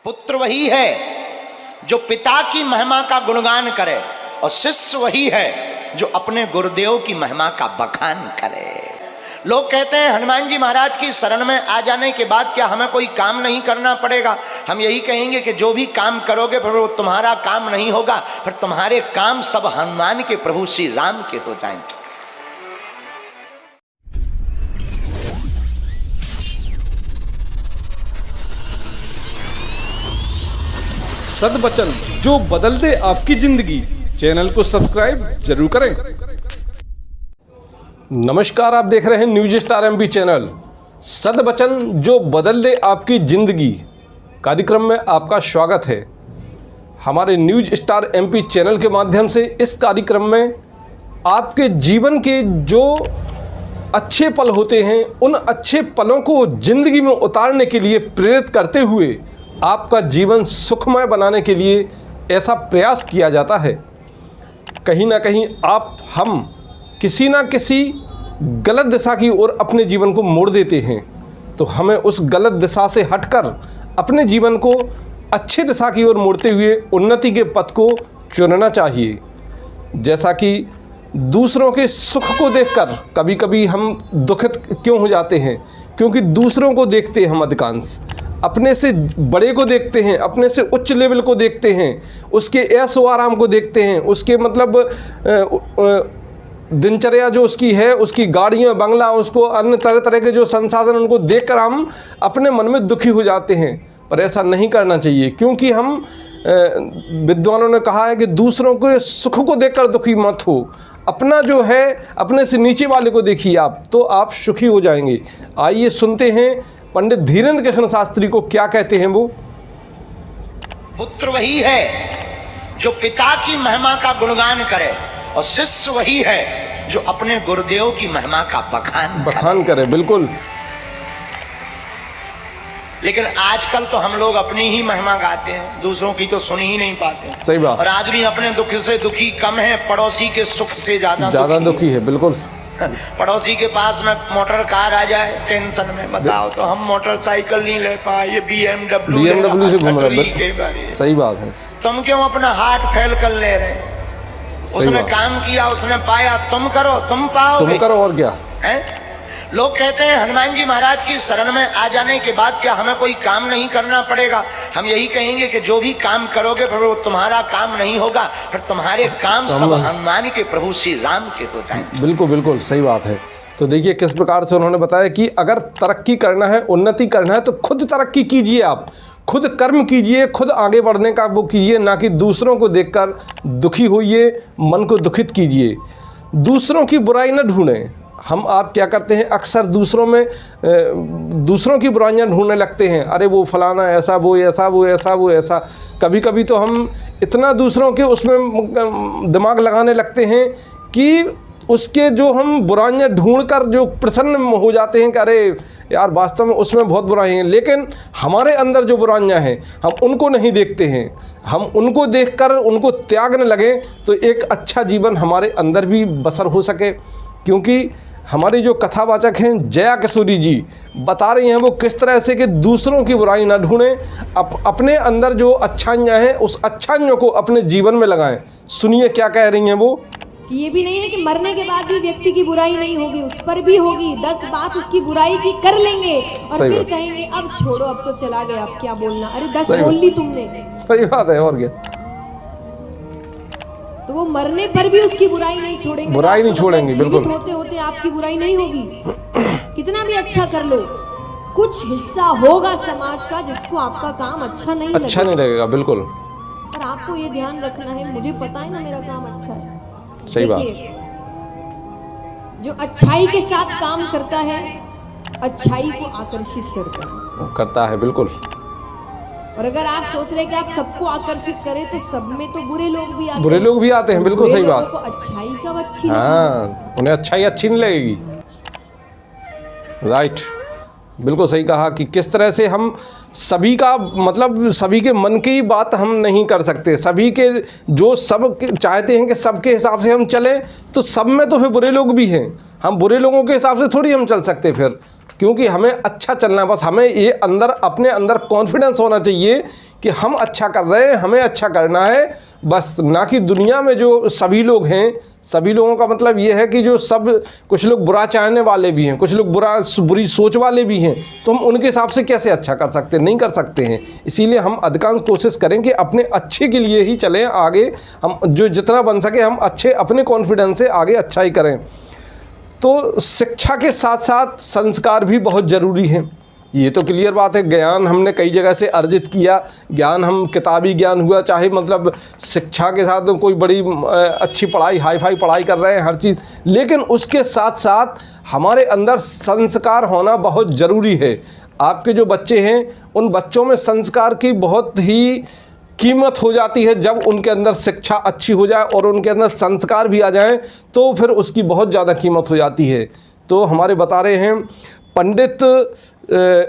पुत्र वही है जो पिता की महिमा का गुणगान करे और शिष्य वही है जो अपने गुरुदेव की महिमा का बखान करे। लोग कहते हैं हनुमान जी महाराज की शरण में आ जाने के बाद क्या हमें कोई काम नहीं करना पड़ेगा। हम यही कहेंगे कि जो भी काम करोगे फिर वो तुम्हारा काम नहीं होगा, फिर तुम्हारे काम सब हनुमान के प्रभु श्री राम के हो जाएंगे। सदवचन जो बदल दे आपकी जिंदगी, चैनल को सब्सक्राइब जरूर करें। नमस्कार, आप देख रहे हैं न्यूज स्टार एमपी चैनल। सदवचन जो बदल दे आपकी जिंदगी कार्यक्रम में आपका स्वागत है। हमारे न्यूज स्टार एमपी चैनल के माध्यम से इस कार्यक्रम में आपके जीवन के जो अच्छे पल होते हैं उन अच्छे पलों को जिंदगी में उतारने के लिए प्रेरित करते हुए आपका जीवन सुखमय बनाने के लिए ऐसा प्रयास किया जाता है। कहीं ना कहीं हम किसी ना किसी गलत दिशा की ओर अपने जीवन को मोड़ देते हैं, तो हमें उस गलत दिशा से हटकर अपने जीवन को अच्छे दिशा की ओर मोड़ते हुए उन्नति के पथ को चुनना चाहिए। जैसा कि दूसरों के सुख को देखकर कभी कभी हम दुखित क्यों हो जाते हैं, क्योंकि दूसरों को देखते हैं हम अधिकांश, अपने से बड़े को देखते हैं, अपने से उच्च लेवल को देखते हैं, उसके ऐश व आराम को देखते हैं, उसके दिनचर्या जो उसकी है, उसकी गाड़ियाँ बंगला, उसको अन्य तरह तरह के जो संसाधन, उनको देखकर हम अपने मन में दुखी हो जाते हैं। पर ऐसा नहीं करना चाहिए, क्योंकि हम विद्वानों ने कहा है कि दूसरों के सुख को देखकर दुखी मत हो, अपना जो है अपने से नीचे वाले को देखिए आप, तो आप सुखी हो जाएंगे। आइए सुनते हैं पंडित धीरेन्द्र कृष्ण शास्त्री को क्या कहते हैं वो। पुत्र वही है जो पिता की महिमा का गुणगान करे और शिष्य वही है जो अपने गुरुदेव की महिमा का बखान करे। बिल्कुल। लेकिन आजकल तो हम लोग अपनी ही महिमा गाते हैं, दूसरों की तो सुन ही नहीं पाते। सही बात। और आदमी अपने दुख से दुखी कम है, पड़ोसी के सुख से ज्यादा दुखी है। बिल्कुल। पड़ोसी के पास में मोटर कार आ जाए टेंशन में, बताओ तो हम मोटरसाइकिल नहीं ले पाए, ये BMW से घूम रहे। सही बात है। तुम क्यों अपना हार्ट फेल कर ले रहे? उसने काम किया, उसने पाया, तुम करो, तुम पाओ, तुम करो और क्या है? लोग कहते हैं हनुमान जी महाराज की शरण में आ जाने के बाद क्या हमें कोई काम नहीं करना पड़ेगा। हम यही कहेंगे कि जो भी काम करोगे फिर वो तुम्हारा काम नहीं होगा, फिर तुम्हारे काम सब हनुमान के प्रभु श्री राम के हो जाएंगे। बिल्कुल बिल्कुल सही बात है। तो देखिए किस प्रकार से उन्होंने बताया कि अगर तरक्की करना है, उन्नति करना है, तो खुद तरक्की कीजिए, आप खुद कर्म कीजिए, खुद आगे बढ़ने का वो कीजिए, ना कि दूसरों को देखकर दुखी होइए, मन को दुखित कीजिए। दूसरों की बुराई न ढूंढें। आप क्या करते हैं, अक्सर दूसरों की बुराइयां ढूंढने लगते हैं। अरे वो फलाना ऐसा, वो ऐसा, वो ऐसा, वो ऐसा। कभी कभी तो हम इतना दूसरों के उसमें दिमाग लगाने लगते हैं कि उसके जो हम बुराइयां ढूंढकर जो प्रसन्न हो जाते हैं कि अरे यार वास्तव में उसमें बहुत बुराई हैं, लेकिन हमारे अंदर जो बुराइयां हैं हम उनको नहीं देखते हैं। हम उनको देखकर उनको त्यागने लगे तो एक अच्छा जीवन हमारे अंदर भी बसर हो सके। क्योंकि हमारी जो कथावाचक हैं जया किशोरी जी बता रही हैं वो किस तरह से कि दूसरों की बुराई ना ढूंढें, अपने अंदर जो अच्छाइयाँ हैं उस अच्छाइयों को अपने जीवन में लगाएं। सुनिए क्या कह रही हैं वो। कि ये भी नहीं है कि मरने के बाद भी व्यक्ति की बुराई नहीं होगी, उस पर भी होगी। 10 बात उसकी बुराई की कर लेंगे और फिर कहेंगे अब छोड़ो, अब तो चला गया, अब क्या बोलना। अरे 10 बोल ली तुमने। सही बात है, और क्या। तो वो मरने पर भी उसकी बुराई नहीं छोड़ेंगे, बुराई नहीं छोड़ेंगे। बिल्कुल। होते होते आपकी बुराई नहीं होगी। कितना भी अच्छा कर लो, कुछ हिस्सा होगा समाज का जिसको आपका काम अच्छा नहीं लगेगा। बिल्कुल। और आपको ये ध्यान रखना है, मुझे पता है ना मेरा काम अच्छा है। सही बात। जो अच्छाई के साथ काम करता है अच्छाई को आकर्षित करता है। बिल्कुल। और अगर आप सोच रहे कि आप सबको आकर्षित करें तो सब में तो बुरे लोग भी आते हैं। बिल्कुल सही बात। अच्छाई कब अच्छी उन्हें अच्छाई अच्छी नहीं लगेगी। राइट। बिल्कुल सही कहा कि किस तरह से हम सभी का सभी के मन की बात हम नहीं कर सकते। सभी के जो सब चाहते हैं कि सबके हिसाब से हम चलें, तो सब में तो फिर बुरे लोग भी हैं। हम बुरे लोगों के हिसाब से थोड़ी हम चल सकते फिर। क्योंकि हमें अच्छा चलना है। बस हमें ये अंदर अपने अंदर कॉन्फिडेंस होना चाहिए कि हम अच्छा कर रहे हैं, हमें अच्छा करना है बस। ना कि दुनिया में जो सभी लोग हैं, सभी लोगों का मतलब ये है कि जो सब कुछ लोग बुरा चाहने वाले भी हैं, कुछ लोग बुरी सोच वाले भी हैं, तो हम उनके हिसाब से कैसे अच्छा कर सकते हैं? नहीं कर सकते हैं। इसीलिए हम अधिकांश कोशिश करें कि अपने अच्छे के लिए ही चलें आगे, हम जो जितना बन सके हम अच्छे अपने कॉन्फिडेंस से आगे अच्छा ही करें। तो शिक्षा के साथ साथ संस्कार भी बहुत ज़रूरी हैं, ये तो क्लियर बात है। ज्ञान हमने कई जगह से अर्जित किया, ज्ञान हम किताबी ज्ञान हुआ, चाहे मतलब शिक्षा के साथ कोई बड़ी अच्छी पढ़ाई, हाई फाई पढ़ाई कर रहे हैं हर चीज़, लेकिन उसके साथ साथ हमारे अंदर संस्कार होना बहुत ज़रूरी है। आपके जो बच्चे हैं उन बच्चों में संस्कार की बहुत ही कीमत हो जाती है। जब उनके अंदर शिक्षा अच्छी हो जाए और उनके अंदर संस्कार भी आ जाएं तो फिर उसकी बहुत ज़्यादा कीमत हो जाती है। तो हमारे बता रहे हैं पंडित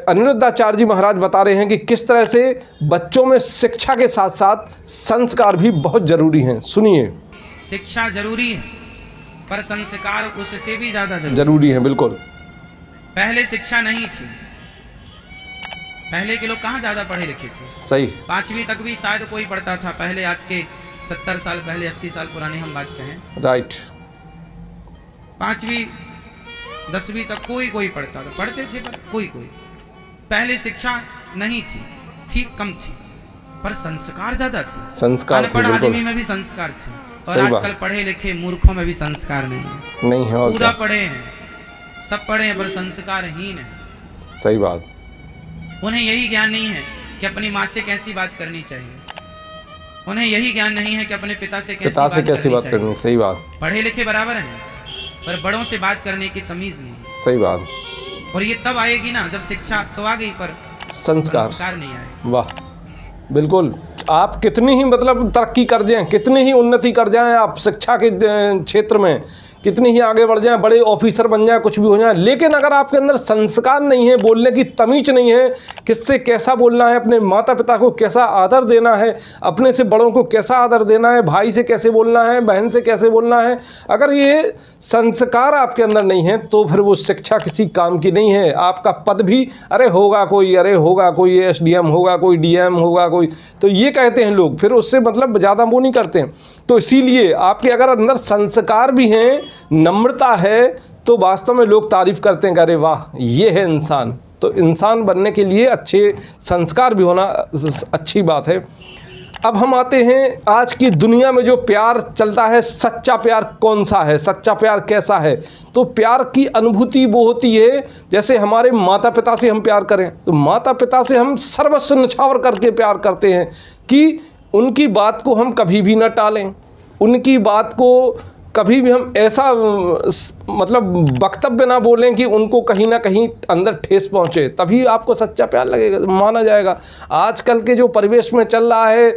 अनिरुद्धाचार्य जी महाराज बता रहे हैं कि किस तरह से बच्चों में शिक्षा के साथ साथ संस्कार भी बहुत ज़रूरी हैं। सुनिए। शिक्षा जरूरी है पर संस्कार उससे भी ज़्यादा जरूरी है। बिल्कुल। पहले शिक्षा नहीं थी, पहले के लोग कहाँ ज़्यादा पढ़े लिखे थे। सही। 5वीं तक भी शायद कोई पढ़ता था पहले, आज के 70 साल पहले, 80 साल पुरानी हम बात कहें। राइट। 5वीं 10वीं तक कोई पढ़ता था, पढ़ते थे पर कोई पहले शिक्षा नहीं थी कम थी, पर संस्कार ज्यादा थे। संस्कार अनपढ़ आदमी में भी संस्कार थे, और आजकल पढ़े लिखे मूर्खों में भी संस्कार नहीं है। पूरा पढ़े हैं, सब पढ़े हैं पर संस्कारहीन है। सही बात। उन्हें यही ज्ञान नहीं है कि अपनी माँ से कैसी बात करनी चाहिए, उन्हें यही ज्ञान नहीं है कि अपने पिता से कैसी बात करनी। सही बात। पढ़े लिखे बराबर हैं पर बड़ों से बात करने की तमीज नहीं। सही बात। और ये तब आएगी ना जब शिक्षा तो आ गई पर संस्कार नहीं आए। वाह, बिल्कुल। आप कितनी ही मतलब तरक्की कर जाएं, कितनी ही उन्नति कर जाएं आप शिक्षा के क्षेत्र में, कितनी ही आगे बढ़ जाएं, बड़े ऑफिसर बन जाएं, कुछ भी हो जाएं, लेकिन अगर आपके अंदर संस्कार नहीं है, बोलने की तमीज नहीं है, किससे कैसा बोलना है, अपने माता पिता को कैसा आदर देना है, अपने से बड़ों को कैसा आदर देना है, भाई से कैसे बोलना है, बहन से कैसे बोलना है, अगर ये संस्कार आपके अंदर नहीं है तो फिर वो शिक्षा किसी काम की नहीं है। आपका पद भी होगा कोई SDM होगा, कोई DM होगा, कोई, तो ये कहते हैं लोग, फिर उससे मतलब ज़्यादा वो नहीं करते हैं। तो इसीलिए आपके अगर अंदर संस्कार भी हैं, नम्रता है, तो वास्तव में लोग तारीफ़ करते हैं कि अरे वाह ये है इंसान। तो इंसान बनने के लिए अच्छे संस्कार भी होना अच्छी बात है। अब हम आते हैं आज की दुनिया में जो प्यार चलता है, सच्चा प्यार कौन सा है, सच्चा प्यार कैसा है? तो प्यार की अनुभूति वो होती है जैसे हमारे माता पिता से हम प्यार करें, तो माता पिता से हम सर्वस्व न्यौछावर करके प्यार करते हैं कि उनकी बात को हम कभी भी न टालें, उनकी बात को कभी भी हम ऐसा मतलब वक्तव्य ना बोलें कि उनको कहीं ना कहीं अंदर ठेस पहुंचे, तभी आपको सच्चा प्यार लगेगा, माना जाएगा। आजकल के जो परिवेश में चल रहा है,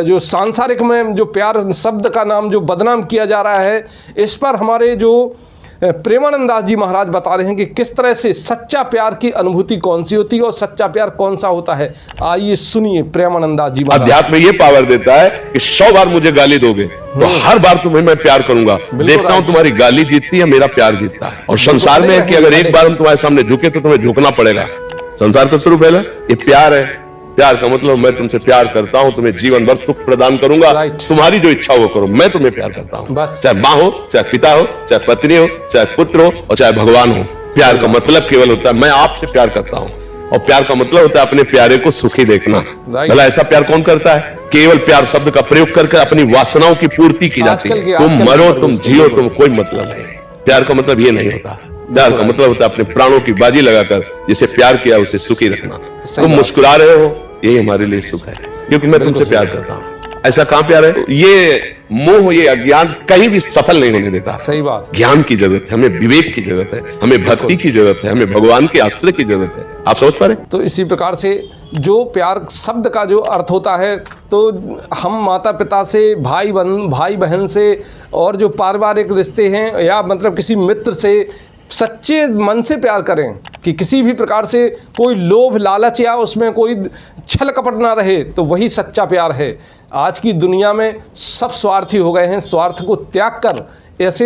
जो सांसारिक में जो प्यार शब्द का नाम जो बदनाम किया जा रहा है, इस पर हमारे जो प्रेमानंद दास जी महाराज बता रहे हैं कि किस तरह से सच्चा प्यार की अनुभूति कौन सी होती है और सच्चा प्यार कौन सा होता है। आइए सुनिए प्रेमानंद दास जी महाराज। अध्यात्म में ये पावर देता है कि 100 बार मुझे गाली दोगे तो हर बार तुम्हें मैं प्यार करूंगा, देखता हूं तुम्हारी गाली जीतती है, मेरा प्यार जीतता है। और संसार में है कि अगर एक बार हम तुम्हारे सामने झुके तो तुम्हें झुकना पड़ेगा। संसार का स्वरूप है ये प्यार है। प्यार का मतलब मैं तुमसे प्यार करता हूं, तुम्हें जीवन भर सुख प्रदान करूंगा, तुम्हारी जो इच्छा वो करो, मैं तुम्हें प्यार करता हूं। चाहे माँ हो, चाहे पिता हो, चाहे पत्नी हो, चाहे पुत्र हो और चाहे भगवान हो। प्यार का मतलब केवल होता है मैं आपसे प्यार करता हूं, और प्यार का मतलब होता है अपने प्यारे को सुखी देखना। भला ऐसा प्यार कौन करता है? केवल प्यार शब्द का प्रयोग करके अपनी वासनाओं की पूर्ति की जाती है। तुम मरो, तुम जियो, तुम कोई मतलब नहीं। प्यार का मतलब ये नहीं होता। प्यार का मतलब होता है अपने प्राणों की बाजी लगाकर जिसे प्यार किया उसे सुखी रखना। तुम मुस्कुरा रहे हो, यही हमारे लिए सुख है, क्योंकि मैं तुमसे प्यार करता हूं। ऐसा कहां प्यार है? ये मोह, ये अज्ञान कहीं भी सफल नहीं होने देता। सही बात। ज्ञान की जरूरत है, हमें विवेक की जरूरत है, हमें भक्ति की जरूरत है, हमें भगवान के आश्रय की जरूरत है। आप समझ पा रहे? तो इसी प्रकार से जो प्यार शब्द का जो अर्थ होता है, तो हम माता पिता से, भाई बहन से, और जो पारिवारिक रिश्ते हैं या मतलब किसी मित्र से सच्चे मन से प्यार करें कि किसी भी प्रकार से कोई लोभ लालच या उसमें कोई छल कपट ना रहे, तो वही सच्चा प्यार है। आज की दुनिया में सब स्वार्थी हो गए हैं। स्वार्थ को त्याग कर ऐसे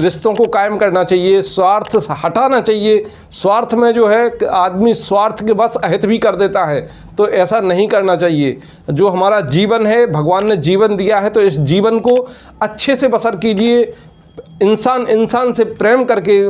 रिश्तों को कायम करना चाहिए, स्वार्थ हटाना चाहिए। स्वार्थ में जो है आदमी स्वार्थ के बस अहित भी कर देता है, तो ऐसा नहीं करना चाहिए। जो हमारा जीवन है, भगवान ने जीवन दिया है, तो इस जीवन को अच्छे से बसर कीजिए। इंसान इंसान से प्रेम करके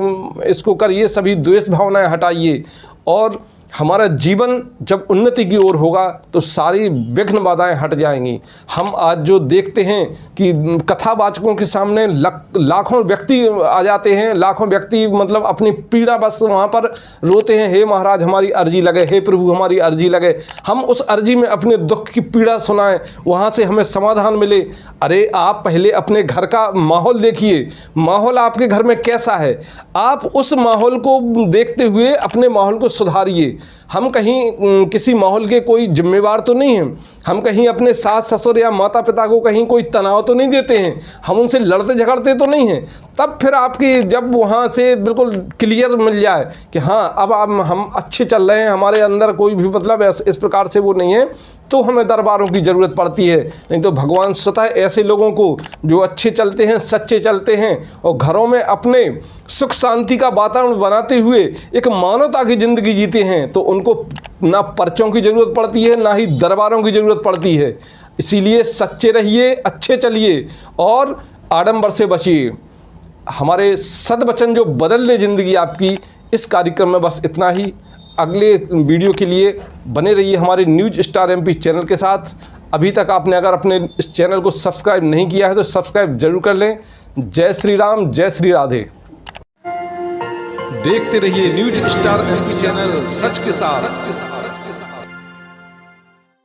इसको करिए, सभी द्वेष भावनाएं हटाइए। और हमारा जीवन जब उन्नति की ओर होगा तो सारी विघ्न बाधाएं हट जाएंगी। हम आज जो देखते हैं कि कथावाचकों के सामने लाखों व्यक्ति आ जाते हैं, लाखों व्यक्ति मतलब अपनी पीड़ा बस वहाँ पर रोते हैं, हे महाराज हमारी अर्जी लगे, हे प्रभु हमारी अर्जी लगे। हम उस अर्जी में अपने दुख की पीड़ा सुनाएं, वहाँ से हमें समाधान मिले। अरे आप पहले अपने घर का माहौल देखिए, माहौल आपके घर में कैसा है, आप उस माहौल को देखते हुए अपने माहौल को सुधारिए। हम कहीं किसी माहौल के कोई जिम्मेवार तो नहीं हैं, हम कहीं अपने सास ससुर या माता पिता को कहीं कोई तनाव तो नहीं देते हैं, हम उनसे लड़ते झगड़ते तो नहीं हैं। तब फिर आपकी जब वहाँ से बिल्कुल क्लियर मिल जाए कि हाँ अब हम अच्छे चल रहे हैं, हमारे अंदर कोई भी मतलब इस प्रकार से वो नहीं है, तो हमें दरबारों की ज़रूरत पड़ती है। नहीं तो भगवान स्वतः ऐसे लोगों को जो अच्छे चलते हैं, सच्चे चलते हैं और घरों में अपने सुख शांति का वातावरण बनाते हुए एक मानवता की ज़िंदगी जीते हैं, तो उनको ना पर्चों की ज़रूरत पड़ती है, ना ही दरबारों की ज़रूरत पड़ती है। इसीलिए सच्चे रहिए, अच्छे चलिए और आडंबर से बचिए। हमारे सदवचन जो बदल दे ज़िंदगी आपकी, इस कार्यक्रम में बस इतना ही। अगले वीडियो के लिए बने रहिए हमारे न्यूज स्टार MP चैनल के साथ। अभी तक आपने अगर अपने इस चैनल को सब्सक्राइब नहीं किया है तो सब्सक्राइब जरूर कर लें। जय श्री राम, जय श्री राधे। देखते रहिए न्यूज स्टार MP चैनल, सच के साथ।